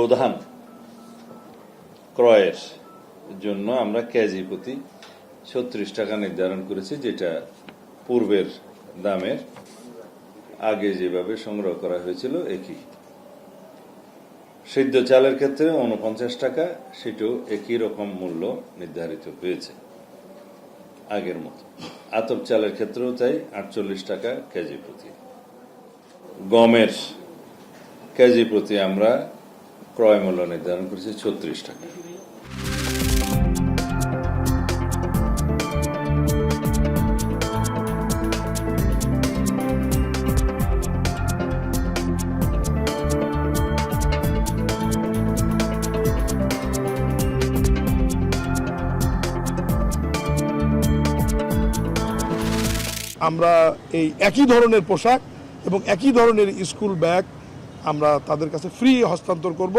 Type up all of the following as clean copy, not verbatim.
প্রধান ক্রয়ের জন্য আমরা কেজি প্রতি ৩৬ টাকা নির্ধারণ করেছি, যেটা পূর্বের দামের আগে যেভাবে সংগ্রহ করা হয়েছিল একই। সিদ্ধ চালের ক্ষেত্রে ৪৯ টাকা, সেটাও একই রকম মূল্য নির্ধারিত হয়েছে আগের মতো। আতপ চালের ক্ষেত্রেও তাই ৪৮ টাকা কেজি প্রতি। গমের কেজি প্রতি আমরা ক্রয় মূল্য নির্ধারণ করেছি ৩৬ টাকা। আমরা এই একই ধরনের পোশাক এবং একই ধরনের স্কুল ব্যাগ আমরা তাদের কাছে ফ্রি হস্তান্তর করব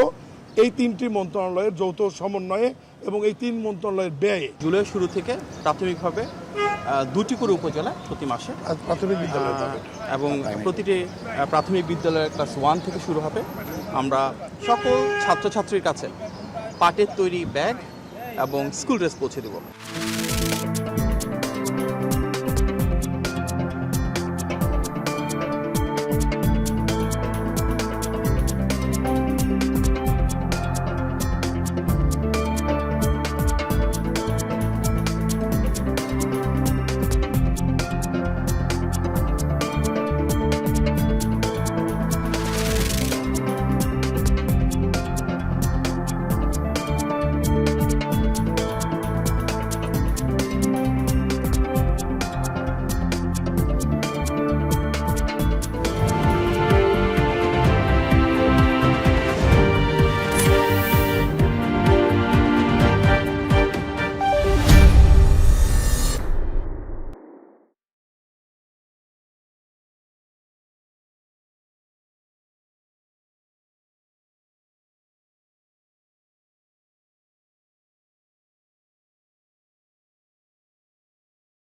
এই ৩টি মন্ত্রণালয়ের যৌথ সমন্বয়ে এবং এই ৩ মন্ত্রণালয়ের ব্যয়ে। জুলাই শুরু থেকে প্রাথমিকভাবে ২টি করে উপজেলা প্রতি মাসে প্রাথমিক বিদ্যালয় এবং প্রতিটি প্রাথমিক বিদ্যালয়ের ক্লাস 1 থেকে শুরু হবে। আমরা সকল ছাত্রছাত্রীর কাছে পাটের তৈরি ব্যাগ এবং স্কুল ড্রেস পৌঁছে দেব।